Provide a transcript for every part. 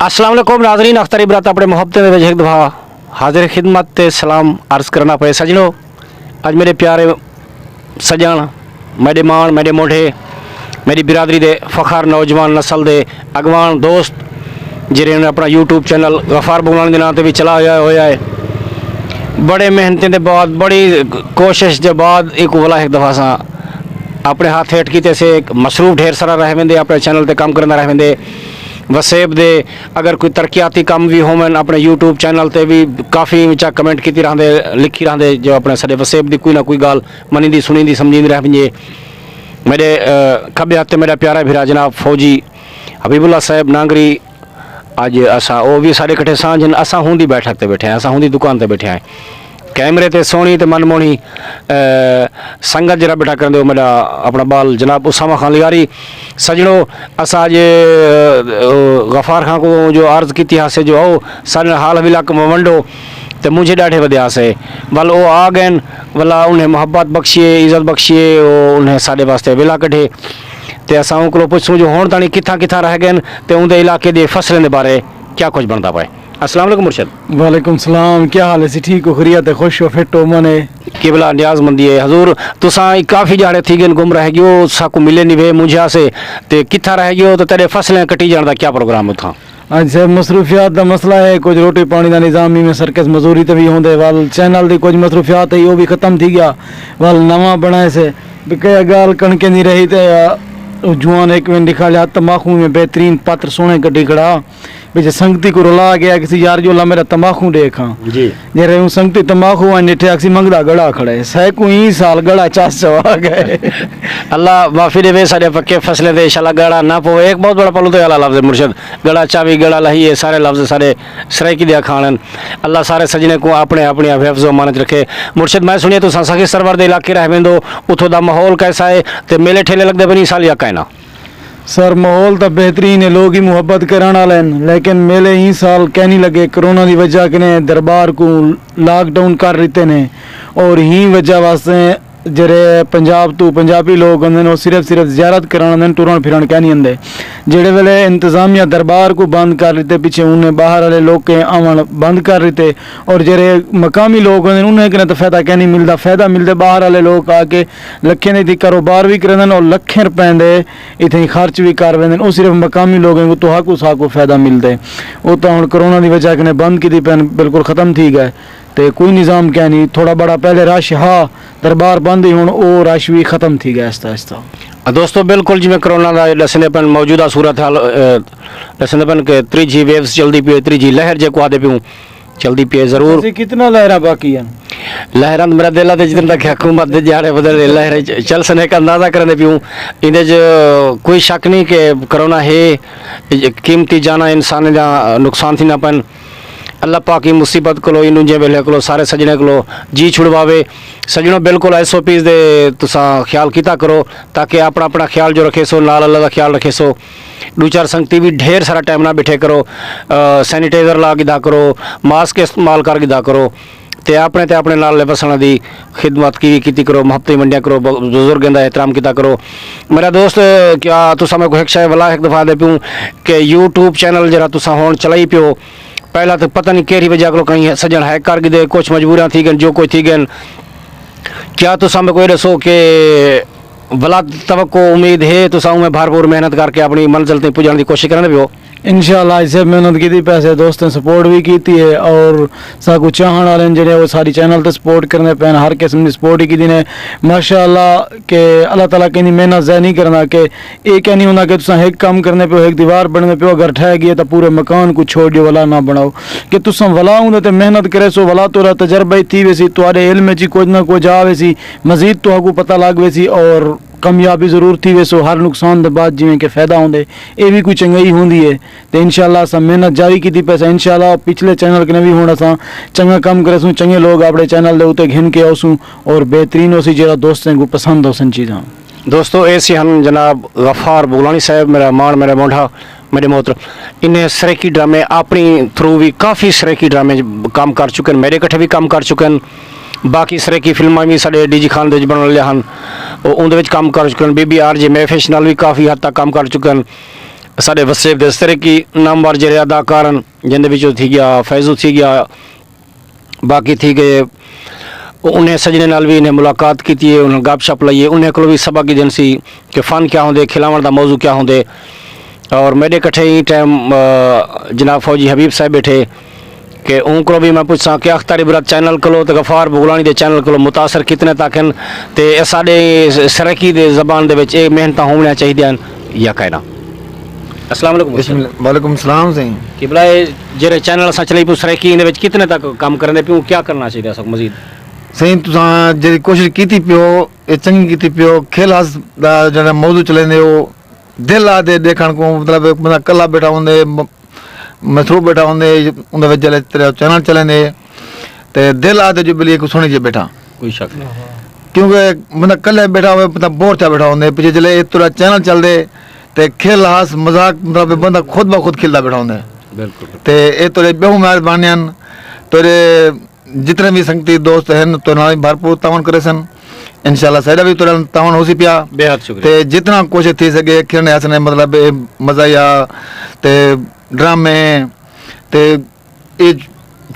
अस्सलाम वालेकुम नाज़रीन, अख्तर.ibret अपने मोहब्बत में एक दफ़ा हाजिर खिदमत ते सलाम अर्ज़ करना पे सजनों। अज मेरे प्यारे सजन, मेरे मान, मेरे मोढ़े, मेरी बिरादरी दे फ़खर नौजवान नस्ल दे अगवान दोस्त जिन्हें अपना यूट्यूब चैनल ghafar bughlani के नाम से भी चला होया है। बड़े मेहनतें के बाद, बड़ी कोशिश के बाद एक वाला एक दफ़ा सा अपने हाथ हेठ कीते से मसरूफ ढेर सारा रह वेंदे, अपने चैनल ते काम करना रह वेंदे। वसेब दे अगर कोई तरक्याती काम भी होवन अपने यूट्यूब चैनल ते भी काफ़ी विचा कमेंट की रहंदे, लिखी रहंदे जो अपने सारे वसेब की कोई ना कोई गाल मनी सुनी समझी रह वजे। मेरे खब्बे हत्थे मेरा प्यारा भिरा जनाब फौजी हबीबुल्ला साहब नांगरी, अज असा वो भी साढ़े कट्ठे सांझ असा हूंदी बैठक ते बैठे हैं, असा हूंदी दुकान ते बैठे हैं। कैमरे ते सोनी ते मनमोहनी संगत जरा बैठा कर दो मेरा अपना बाल जनाब उसामा खान लिगारी। सजनों असा जे ग़फ़ार खां को जो अर्ज़ की हासे जो आओ सारे हाल हवीला वंडो तो मुझे डाढ़े वधिया से वल वो आ गए वला उन्हें मोहब्बत बख्शिए, इज़्ज़त बख्शिए, उन्हें साढ़े वास्ते वेला कढ़े तो असा उनको पुछूँ जो होने ताणी कित्था कित्था रह गए तो उनके इलाके के फसलें के बारे क्या कुछ बनता पाए। अस्सलाम वालेकुम मुर्शद। वालेकुम सलाम, क्या हाल है सी? ठीक हो, खैरियत है, खुश हो, फिट हो मने केवला न्याजमंदी है हजूर। तुसा काफ़ी जाड़े थी गए गुम रह गयो, साकू मिले नहीं वे मुझे से ते कित्था रह गयो तो तेरे फसलें कटी जाने का क्या प्रोग्राम उथा? अज सर मसरूफियात का मसला है, कुछ रोटी पानी का निज़ाम ही में सर्कस मजूरी तो भी होंगे वाल चैनल की कुछ मसरूफियात है वो भी खत्म थी गया वाल नवा बनाए से कई गाल कणके नहीं रही तो जुआन एक में लिखा लिया तम्बाकू में बेहतरीन पात्र सोने गड्डी खड़ा बीच संगती को रुला गया किसी यार जो ला मेरा तम्बाकू देखा जी जरे हूँ संगती तम्बाकू निठे अक्सी मंगदा गड़ा खड़े सैकू ही साल गड़ा चास चवा गए। अल्लाह माफी देवे सारे पक्के फसलें दे इंशाल्लाह गड़ा ना पो। एक बहुत बड़ा पलू तो अला लफ्ज़ मुर्शद गड़ा चावी गड़ा लही है सारे लफ्ज़ सारे सराइकी दिया खानन। अल्लाह सारे सजने को अपने अपने हिफ्ज़ अमानत रखे। मुर्शद मैं सुनिए तो सखी सरवर दे इलाके रह वेंदो उथों दा माहौल कैसा है ते मेले ठेले लगदे बनी साल या कहना? सर माहौल तो बेहतरीन है, लोग ही मुहब्बत कराने वाले हैं, लेकिन मेले ही साल कहने लगे कोरोना की वजह के दरबार को लॉकडाउन कर रहे ने और ही वजह वास्ते जरे पंजाब तो पंजाबी लोग आते सिर्फ ज़ियारत कराने टुरन फिरन कह नहीं आते। जेड़े वेले इंतजामिया दरबार को बंद कर रहे पिछे उन्हें बाहर वाले लोग के आवन बंद कर रहे और जेड़े मकामी लोग आते उन्हें कहने तो फायदा क्या नहीं मिलता, फायदा मिलते बाहर वाले लोग आके लखें की कारोबार भी करें और लखें रुपए दे इतने खर्च भी कर वेंदे, वो सिर्फ मकामी लोगों को तो हाकू साकू फायदा मिलते। वो तो हम कोरोना की वजह के बंद की पैन बिल्कुल ख़त्म थी गए तो कोई निज़ाम क्या नहीं, थोड़ा बड़ा पहले रश हाँ दरबार बंद ही हूँ वो रश भी ख़त्म थी गया आहिस्ता आहिस्ता। दोस्तों बिल्कुल जिमें कोरोना का दसनेपन मौजूदा सूरत हाल दसनेपन के त्रीजी वेव्स चलती पी, त्रीजी लहर जो आदे पियूँ चलती पी जरूर। कितना लहरा बाकी है? लहर मेरा दिल है जितने तक हुकूमत के जाड़े बदल लहर चल सने का अंदाज़ा करने पियूँ इन्हें कोई शक नहीं कि कोरोना है कीमती जाना इंसान का नुकसान थी ना पन। अल्लाह पाक की मुसीबत को इन जे वेले को सारे सजने को जी छुड़वावे। सजनों बिल्कुल SOPs दे तुसा ख्याल किता करो ताकि अपना अपना ख्याल जो रखे सो नाल अल्लाह का ख्याल रखे सो। दो चार संगती भी ढेर सारा टाइम ना बैठे करो, सैनिटाइजर ला गिदा करो, मास्क इस्तेमाल कर गिदा करो ते अपने नाल बसण की खिदमत की करो, मोहब्बत मंडिया करो, बुजुर्गों का एहतराम किया करो। मेरा दोस्त क्या तुसा मैं को एक शायद वाला एक दफ़ा दे पियूँ कि यूट्यूब चैनल जरा तुसा होन चलाई पियो पहला तो पता नहीं केरी वजह को कहीं सजन हैक कर गए, कुछ मजबूरियां थी गन जो कोई थी गन। क्या तो सामने कोई दसो कि भला तवक्को उम्मीद है तो सामने भरपूर मेहनत करके अपनी मंजिल तक पुजाने की कोशिश करने भी हो इंशाल्लाह इसे मेहनत की थी, पैसे दोस्तों सपोर्ट भी की है और साकू चाहन वाले जिन्हें वो सारी चैनल तो सपोर्ट करने पैन हर किस्म की सपोर्ट ही की ने माशाल्लाह के अल्लाह ताला कहनी मेहनत ज़ाय नहीं करना कि एक नहीं होना कि तुसा एक काम करने पे एक दीवार बनने पे अगर ठह गई तो पूरे मकान को छोड़ दियो वला ना बनाओ कि तुसा वला हूँ तो मेहनत करे सो वला तो तजर्बा ही थी वैसी तुम्हारे इल्म ची कुछ ना कुछ आ वैसी मजीद तो आपको पता लग वैसी और कामयाबी जरूर थी वैसो हर नुकसान के बाद जिमें कि फायदा होंगे ये भी कोई चंगाई होंगी है तो इंशाल्लाह अस मेहनत जारी की पैसा इंशाल्लाह पिछले चैनल के भी हूँ अस चंगा काम करेसूँ, चंगे लोग अपने चैनल के उत्ते घिन के आसूँ और बेहतरीन होसी जो दोस्तों को पसंद हो सन चीज़ा। दोस्तों ऐसे हम जनाब ghafar bughlani साहब मेरा मान मेरा मोढ़ा मेरे मोहतर इन्हें सराइकी ड्रामे अपनी थ्रू भी काफ़ी सराइकी ड्रामे काम कर चुके हैं, मेरे कट्ठे भी काम कर चुके हैं, बाकी सराइकी फिल्मां भी साढ़े DG खान दे बन लिया हैं उनके काम कर चुके हैं, BBR जे महफिल नाल भी काफ़ी हद तक काम कर चुके हैं। साढ़े वसेब दे सराइकी नामवर ਜਿਹੜੇ ਅਦਾਕਾਰ ਹਨ जिंदे विचों थी गया फैजू थी गया बाकी थी गए उन्हें सजने नाल भी इन्हें मुलाकात की थी उन्हें गपशप लाइए उन्हें को भी सबक की दिन सी कि फ़न क्या होंगे खिलावन का मौजू क्या होंगे और मेरे कट्ठे ही टाइम जनाब फौजी हबीब साहब बैठे कि उनको भी मैं पूछा कि अख्तर.ibret चैनल को तो गफार बुगलानी के चैनल को मुतासर कितने तक हैं तो साढ़े सराइकी दे ज़बान दे विच मेहनत होनी चाहिए या कहना। अस्सलाम वालेकुम। वालेकुम सलाम सही कि भला जेरे चैनल असां चलाई पियो सराइकी दे विच कितने तक काम करने पियो क्या करना चाहिए असां मजीद सही तुसां जेरी कोशिश कीती पियो ये चंगी कीती पियो खेल हस दा जड़ा मौजू चलेंदे हो दिल आ दे देखण को मतलब बंदा कल्ला बैठा होंदे मसरूफ बैठा होंदे उन विच जले तेरा चैनल चलेंदे ते दिल आ दे जो बली को सुनी जे बैठा कोई शक नहीं क्योंकि बंदा कल्ले बैठा होवे मतलब बोर चा बैठा होंदे पिछे जले तेरा चैनल चलदे ते खेल हस मजाक मतलब बंदा खुद ब खुद खिलदा बैठा होंदे बिल्कुल ते ए तोरे बेहू मेहरबानियां तोरे जितने भी संगती दोस्त हैं तो ना भरपूर तावन करे सन इंशाल्लाह साइडा भी तुरंत तावन हो सी पिया बेहद शुक्रिया ते जितना कोशिश थी सके खेलने हसने मतलब मजा या ते ड्रामे ते ये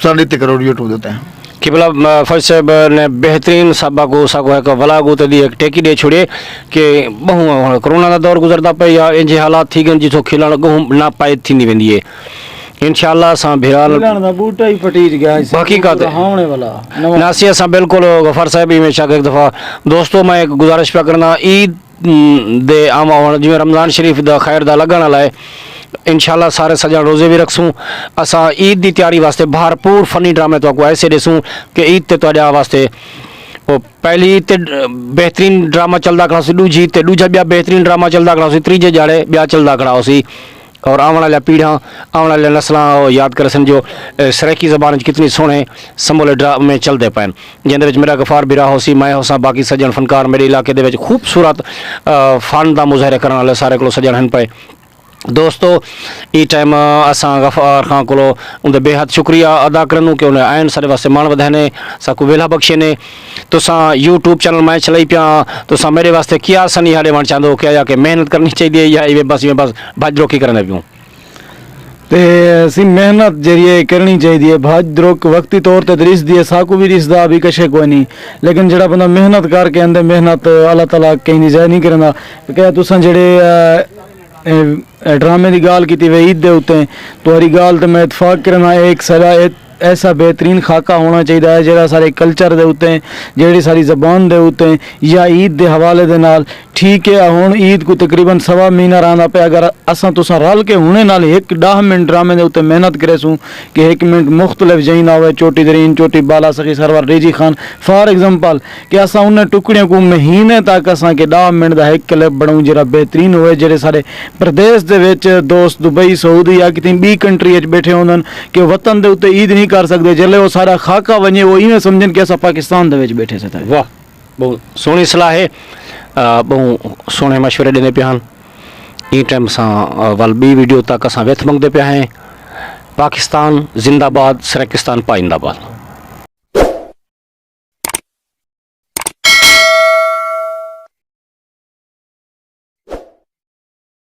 सारी करोड़ यूट्यूब देते हैं कि भला फौज साहब ने बेहतरीन साबा को सागो है वला को तो दी एक टेकी दे छोड़े कि बहु कोरोना का दौर गुजरता पे या इंजे हालात थी गन जिथो खिलण गहू ना पाए थी नहीं वेंदी है इंशाल्लाह असां भिराल बूटा ही फटीज गया हकीकत हावणे वाला नासी असां बिल्कुल गफार साहब ही हमेशा एक दफ़ा दोस्तों मैं एक गुजारिश पिया करना ईद दे आम जिवें रमज़ान शरीफ दा खैर दा लगन वाला है इंशाल्लाह सारे सजा रोज़े भी रखसूँ असां ईद की तैयारी वास्ते भरपूर फनी ड्रामे तो ऐसे ॾिसूं कि ईद ते तुहाडे वास्ते वो पहली ईद ते बेहतरीन ड्रामा चलदा खड़ा सी दूजी ईद ते दूजा ॿिया बेहतरीन ड्रामा चलदा खड़ा सी तीजे जाड़े ॿिया चलदा खड़ा सी और आने वाली पीढ़ा आने वाली नस्ल याद कर समझो सराइकी ज़बान कितनी सोहने समूले ड्रामे चलते पैन जिंदे मेरा गफार बिरा हो सी मैं होसा बाकी सज्जन फनकार मेरे इलाके दे विच खूबसूरत फन का मुजाहरा करने वाले सारे को सज्जन हैं पे दोस्तों ई टाइम असां गफार खां को उनके बेहद शुक्रिया अदा करनू कि उन्हें आयन सारे वास्ते मान वधाने साकू वेला बख्शे ने तुसां यूट्यूब चैनल मैं चलाई पिया तुसां मेरे वास्ते क्या सनी हाड़े वण चाहदो क्या या कि मेहनत करनी चाहिए या इवें बस भज रोकी करने पियूं ते सी मेहनत जरिए करनी चाहिए भज रोक वक्ती तौर ते रिस दिए साकू भी रिसदा भी कशे कोई नहीं लेकिन जड़ा बंदा मेहनत करके अंदर मेहनत अल्लाह ताला कहीं नहीं जाय नहीं करना क्या तुसां जेड़े ड्रामे की गाल की वे ईद दे उत्ते तुहारी गाल तो मैं इतफाक करना एक सारा ऐसा बेहतरीन खाका होना चाहिए है जरा सारे कल्चर दे उत्ते जेड़ी सारी जबान दे उत्ते या ईद दे हवाले दे नाल ठीक है हुण ईद को तकरीबन सवा महीना रहना पे अगर असां तुसां रल के हुणे नाल एक 10 मिनट ड्रामे दे उत्ते मेहनत करे सूं कि 1 मिनट मुख्तलिफ जई ना होवे चोटी जरीन चोटी बाला सखी सरवर रेजी खान फॉर एग्जांपल कि असां उन टुकड़ियों को महीने तक असां के 10 मिनट दा एक क्लिप बनाऊं जरा बेहतरीन होवे जेड़े सारे प्रदेश दे विच दोस्त दुबई सऊदी या कितनी बी कंट्री विच बैठे होंदन कि वतन दे उत्ते ईद नहीं कर सकते जल्ले वो सारा खाका वने वो इवें समझन कि असां पाकिस्तान दे विच बैठे से वाह बहुत सोहनी सलाह है बहुत सोहने मशवरे देने पे हैं ई टाइम सां वल बी वीडियो तक असां वेथ मंगते पे हैं पाकिस्तान जिंदाबाद सराइकिस्तान पाइंदाबाद।